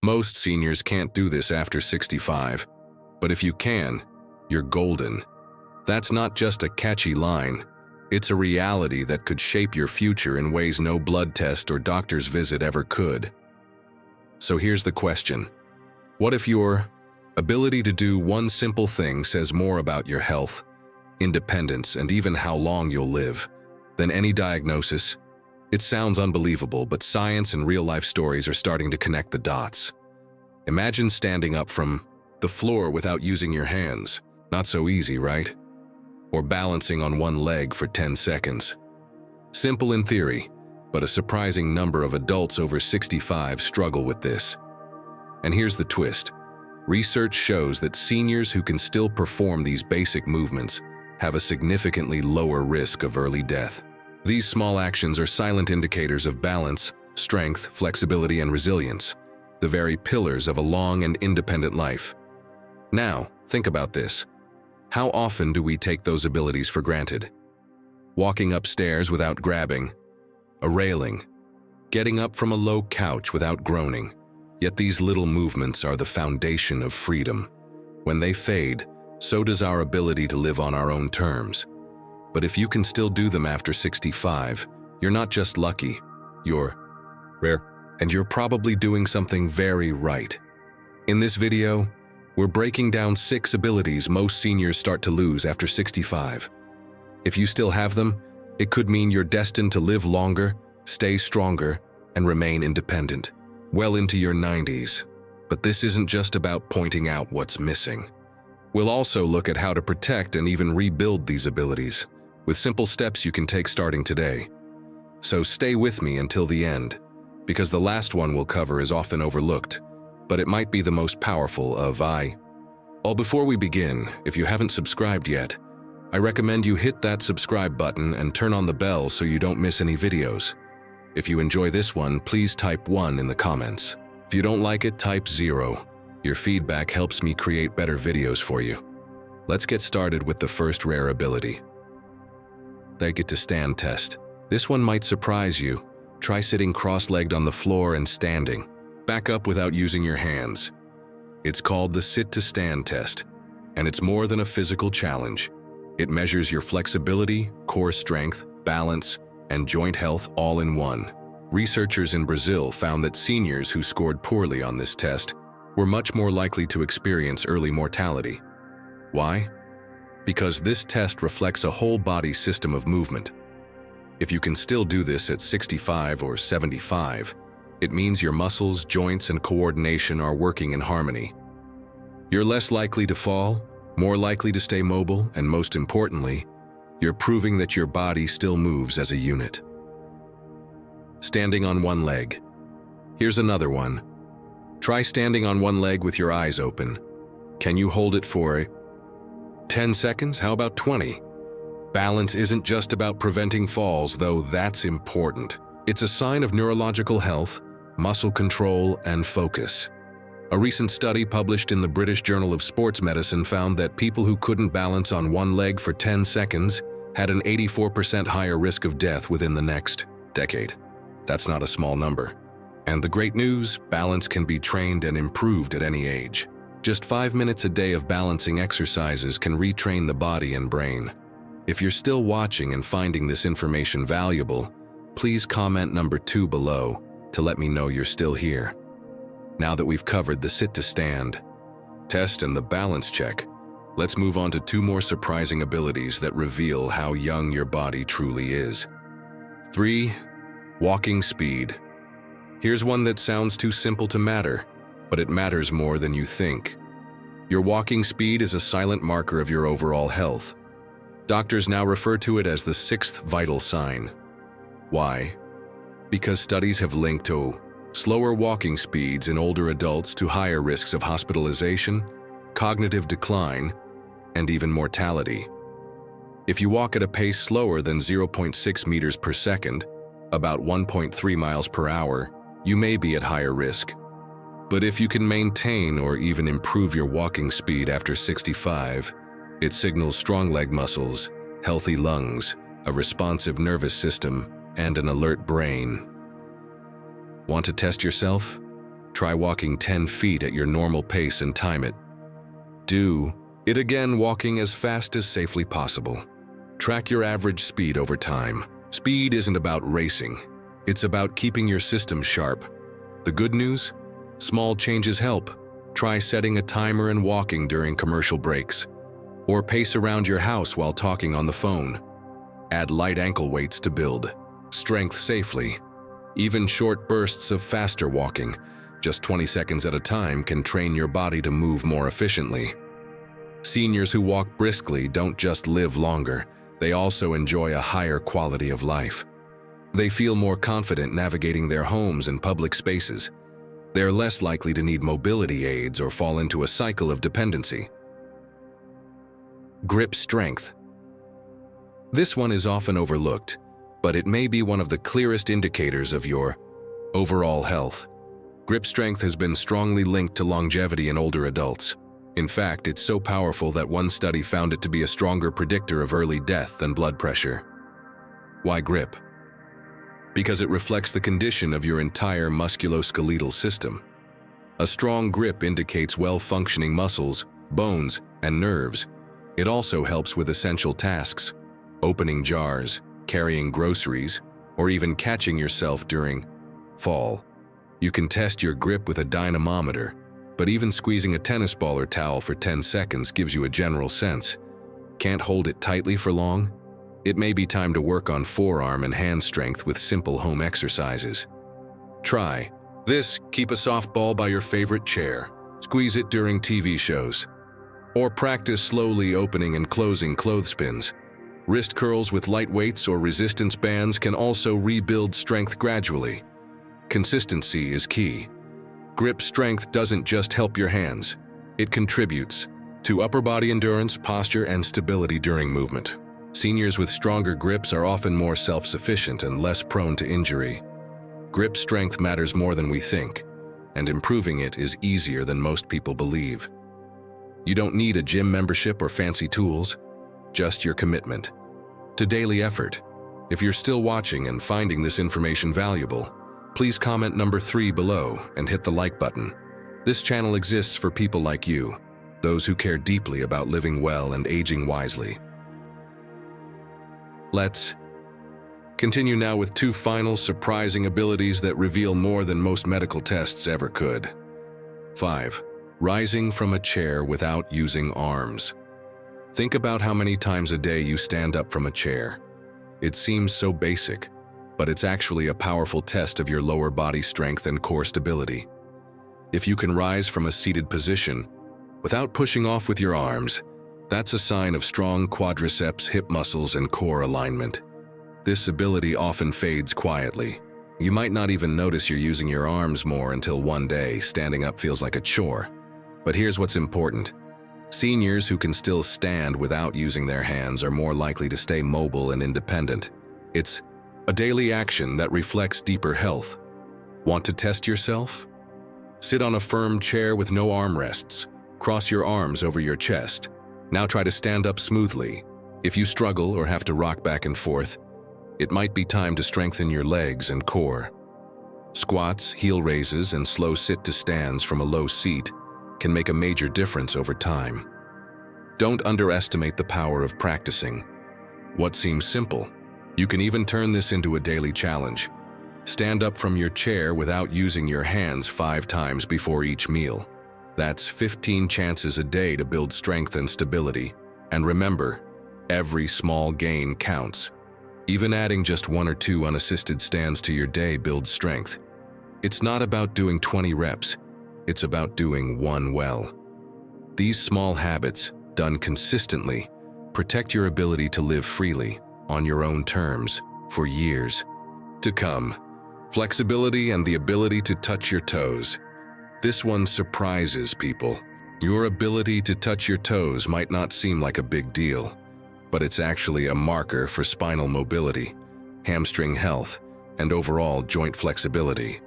Most seniors can't do this after 65, but if you can, you're golden. That's not just a catchy line. It's a reality that could shape your future in ways no blood test or doctor's visit ever could. So here's the question. What if your ability to do one simple thing says more about your health, independence, and even how long you'll live than any diagnosis? It sounds unbelievable, but science and real-life stories are starting to connect the dots. Imagine standing up from the floor without using your hands. Not so easy, right? Or balancing on one leg for 10 seconds. Simple in theory, but a surprising number of adults over 65 struggle with this. And here's the twist. Research shows that seniors who can still perform these basic movements have a significantly lower risk of early death. These small actions are silent indicators of balance, strength, flexibility, and resilience, the very pillars of a long and independent life. Now, think about this. How often do we take those abilities for granted? Walking upstairs without grabbing a railing, getting up from a low couch without groaning. Yet these little movements are the foundation of freedom. When they fade, so does our ability to live on our own terms. But if you can still do them after 65, you're not just lucky, you're rare, and you're probably doing something very right. In this video, we're breaking down 6 abilities most seniors start to lose after 65. If you still have them, it could mean you're destined to live longer, stay stronger, and remain independent, well into your 90s. But this isn't just about pointing out what's missing. We'll also look at how to protect and even rebuild these abilities, with simple steps you can take starting today. So stay with me until the end, because the last one we'll cover is often overlooked, but it might be the most powerful of all. Before we begin, if you haven't subscribed yet, I recommend you hit that subscribe button and turn on the bell so you don't miss any videos. If you enjoy this one, please type 1 in the comments. If you don't like it, type 0. Your feedback helps me create better videos for you. Let's get started with the first rare ability. The Sit to Stand test. This one might surprise you. Try sitting cross-legged on the floor and standing. Back up without using your hands. It's called the Sit to Stand test, and it's more than a physical challenge. It measures your flexibility, core strength, balance, and joint health all in one. Researchers in Brazil found that seniors who scored poorly on this test were much more likely to experience early mortality. Why? Because this test reflects a whole body system of movement. If you can still do this at 65 or 75, it means your muscles, joints, and coordination are working in harmony. You're less likely to fall, more likely to stay mobile, and most importantly, you're proving that your body still moves as a unit. Standing on one leg. Here's another one. Try standing on one leg with your eyes open. Can you hold it for 10 seconds? How about 20? Balance isn't just about preventing falls, though that's important. It's a sign of neurological health, muscle control, and focus. A recent study published in the British Journal of Sports Medicine found that people who couldn't balance on one leg for 10 seconds had an 84% higher risk of death within the next decade. That's not a small number. And the great news, balance can be trained and improved at any age. Just 5 minutes a day of balancing exercises can retrain the body and brain. If you're still watching and finding this information valuable, please comment number 2 below to let me know you're still here. Now that we've covered the Sit to Stand test and the balance check, let's move on to 2 more surprising abilities that reveal how young your body truly is. 3. Walking speed. Here's one that sounds too simple to matter, but it matters more than you think. Your walking speed is a silent marker of your overall health. Doctors now refer to it as the 6th vital sign. Why? Because studies have linked to slower walking speeds in older adults to higher risks of hospitalization, cognitive decline, and even mortality. If you walk at a pace slower than 0.6 meters per second, about 1.3 miles per hour, you may be at higher risk. But if you can maintain or even improve your walking speed after 65, it signals strong leg muscles, healthy lungs, a responsive nervous system, and an alert brain. Want to test yourself? Try walking 10 feet at your normal pace and time it. Do it again, walking as fast as safely possible. Track your average speed over time. Speed isn't about racing. It's about keeping your system sharp. The good news? Small changes help. Try setting a timer and walking during commercial breaks. Or pace around your house while talking on the phone. Add light ankle weights to build strength safely. Even short bursts of faster walking, just 20 seconds at a time, can train your body to move more efficiently. Seniors who walk briskly don't just live longer, they also enjoy a higher quality of life. They feel more confident navigating their homes and public spaces. They're less likely to need mobility aids or fall into a cycle of dependency. Grip strength. This one is often overlooked, but it may be one of the clearest indicators of your overall health. Grip strength has been strongly linked to longevity in older adults. In fact, it's so powerful that one study found it to be a stronger predictor of early death than blood pressure. Why grip? Because it reflects the condition of your entire musculoskeletal system. A strong grip indicates well-functioning muscles, bones, and nerves. It also helps with essential tasks, opening jars, carrying groceries, or even catching yourself during fall. You can test your grip with a dynamometer, but even squeezing a tennis ball or towel for 10 seconds gives you a general sense. Can't hold it tightly for long? It may be time to work on forearm and hand strength with simple home exercises. Try this: keep a soft ball by your favorite chair, squeeze it during TV shows, or practice slowly opening and closing clothespins. Wrist curls with light weights or resistance bands can also rebuild strength gradually. Consistency is key. Grip strength doesn't just help your hands, it contributes to upper body endurance, posture, and stability during movement. Seniors with stronger grips are often more self-sufficient and less prone to injury. Grip strength matters more than we think, and improving it is easier than most people believe. You don't need a gym membership or fancy tools, just your commitment to daily effort. If you're still watching and finding this information valuable, please comment number 3 below and hit the like button. This channel exists for people like you, those who care deeply about living well and aging wisely. Let's continue now with 2 final surprising abilities that reveal more than most medical tests ever could. 5. Rising from a chair without using arms. Think about how many times a day you stand up from a chair. It seems so basic, but it's actually a powerful test of your lower body strength and core stability. If you can rise from a seated position without pushing off with your arms, that's a sign of strong quadriceps, hip muscles, and core alignment. This ability often fades quietly. You might not even notice you're using your arms more until one day standing up feels like a chore. But here's what's important. Seniors who can still stand without using their hands are more likely to stay mobile and independent. It's a daily action that reflects deeper health. Want to test yourself? Sit on a firm chair with no armrests. Cross your arms over your chest. Now try to stand up smoothly. If you struggle or have to rock back and forth, it might be time to strengthen your legs and core. Squats, heel raises, and slow sit-to-stands from a low seat can make a major difference over time. Don't underestimate the power of practicing. What seems simple, you can even turn this into a daily challenge. Stand up from your chair without using your hands 5 times before each meal. That's 15 chances a day to build strength and stability. And remember, every small gain counts. Even adding just 1 or 2 unassisted stands to your day builds strength. It's not about doing 20 reps, it's about doing 1 well. These small habits, done consistently, protect your ability to live freely, on your own terms, for years to come. Flexibility and the ability to touch your toes. This one surprises people. Your ability to touch your toes might not seem like a big deal, but it's actually a marker for spinal mobility, hamstring health, and overall joint flexibility.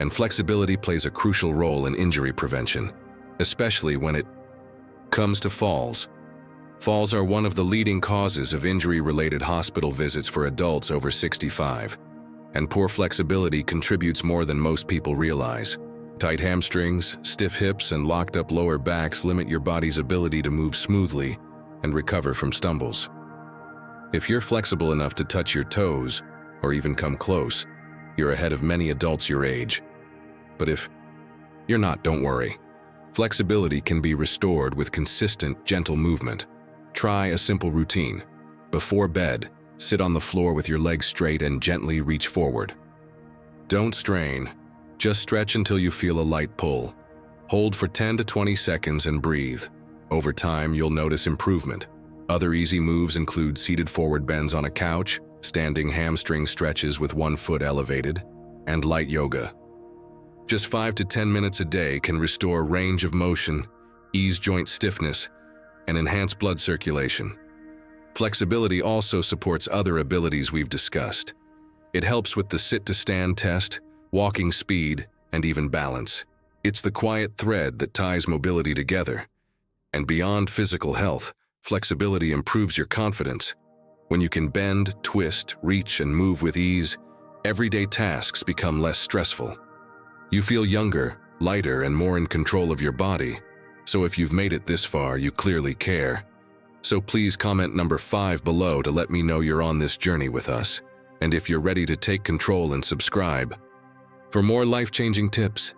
And flexibility plays a crucial role in injury prevention, especially when it comes to falls. Falls are one of the leading causes of injury-related hospital visits for adults over 65, and poor flexibility contributes more than most people realize. Tight hamstrings, stiff hips, and locked up lower backs limit your body's ability to move smoothly and recover from stumbles. If you're flexible enough to touch your toes, or even come close, you're ahead of many adults your age. But if you're not, don't worry. Flexibility can be restored with consistent, gentle movement. Try a simple routine. Before bed, sit on the floor with your legs straight and gently reach forward. Don't strain. Just stretch until you feel a light pull. Hold for 10 to 20 seconds and breathe. Over time, you'll notice improvement. Other easy moves include seated forward bends on a couch, standing hamstring stretches with one foot elevated, and light yoga. Just 5 to 10 minutes a day can restore range of motion, ease joint stiffness, and enhance blood circulation. Flexibility also supports other abilities we've discussed. It helps with the sit-to-stand test, walking speed, and even balance. It's the quiet thread that ties mobility together. And beyond physical health, flexibility improves your confidence. When you can bend, twist, reach, and move with ease, everyday tasks become less stressful. You feel younger, lighter, and more in control of your body. So if you've made it this far, you clearly care. So please comment number 5 below to let me know you're on this journey with us, and if you're ready to take control and subscribe for more life-changing tips.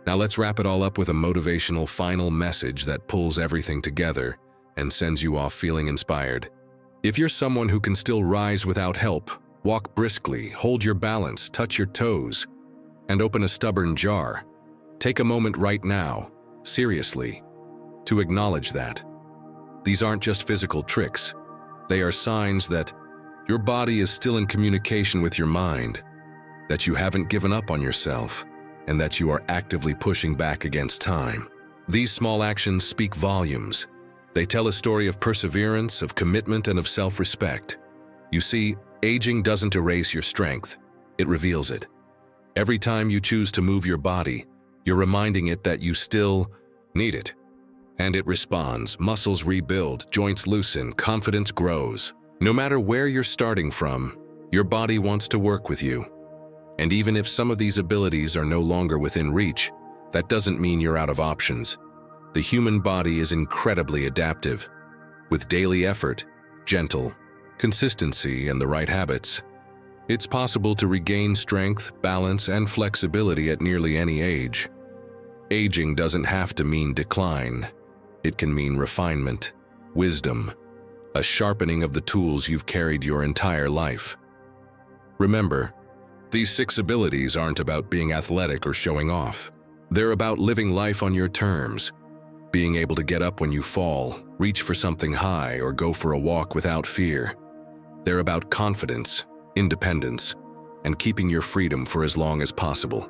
Now let's wrap it all up with a motivational final message that pulls everything together and sends you off feeling inspired. If you're someone who can still rise without help, walk briskly, hold your balance, touch your toes, and open a stubborn jar, take a moment right now, seriously, to acknowledge that. These aren't just physical tricks. They are signs that your body is still in communication with your mind, that you haven't given up on yourself, and that you are actively pushing back against time. These small actions speak volumes. They tell a story of perseverance, of commitment, and of self-respect. You see, aging doesn't erase your strength, it reveals it. Every time you choose to move your body, you're reminding it that you still need it. And it responds. Muscles rebuild, joints loosen, confidence grows. No matter where you're starting from, your body wants to work with you. And even if some of these abilities are no longer within reach, that doesn't mean you're out of options. The human body is incredibly adaptive. With daily effort, gentle consistency, and the right habits, it's possible to regain strength, balance, and flexibility at nearly any age. Aging doesn't have to mean decline. It can mean refinement, wisdom, a sharpening of the tools you've carried your entire life. Remember, these 6 abilities aren't about being athletic or showing off. They're about living life on your terms, being able to get up when you fall, reach for something high, or go for a walk without fear. They're about confidence, independence, and keeping your freedom for as long as possible.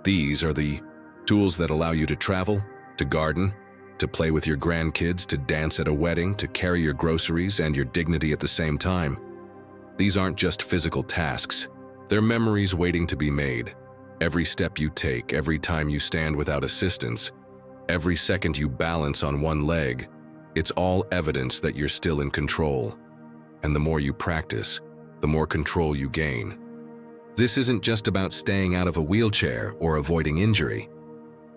These are the tools that allow you to travel, to garden, to play with your grandkids, to dance at a wedding, to carry your groceries and your dignity at the same time. These aren't just physical tasks. They're memories waiting to be made. Every step you take, every time you stand without assistance, every second you balance on one leg, it's all evidence that you're still in control. And the more you practice, the more control you gain. This isn't just about staying out of a wheelchair or avoiding injury.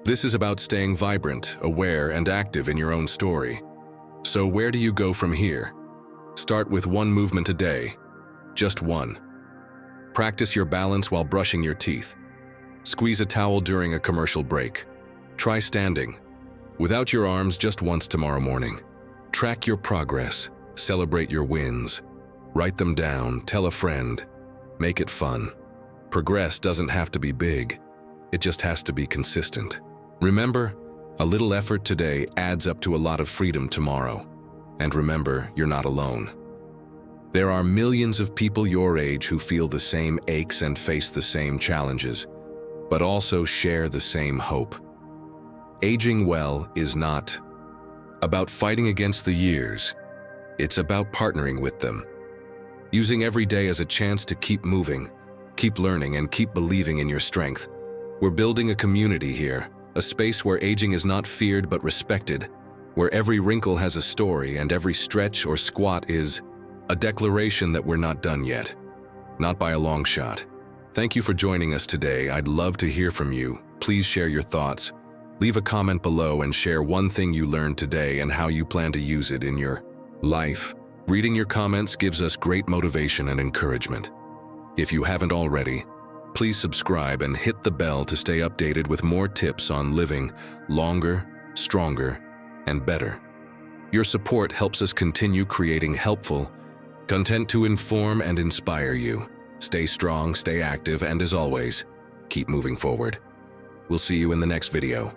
This is about staying vibrant, aware, and active in your own story. So where do you go from here? Start with one movement a day. Just one. Practice your balance while brushing your teeth. Squeeze a towel during a commercial break. Try standing, without your arms, just once tomorrow morning. Track your progress. Celebrate your wins. Write them down. Tell a friend. Make it fun. Progress doesn't have to be big. It just has to be consistent. Remember, a little effort today adds up to a lot of freedom tomorrow. And remember, you're not alone. There are millions of people your age who feel the same aches and face the same challenges, but also share the same hope. Aging well is not about fighting against the years. It's about partnering with them. Using every day as a chance to keep moving, keep learning, and keep believing in your strength. We're building a community here, a space where aging is not feared but respected, where every wrinkle has a story and every stretch or squat is a declaration that we're not done yet. Not by a long shot. Thank you for joining us today. I'd love to hear from you. Please share your thoughts. Leave a comment below and share one thing you learned today and how you plan to use it in your life. Reading your comments gives us great motivation and encouragement. If you haven't already, please subscribe and hit the bell to stay updated with more tips on living longer, stronger, and better. Your support helps us continue creating helpful content to inform and inspire you. Stay strong, stay active, and as always, keep moving forward. We'll see you in the next video.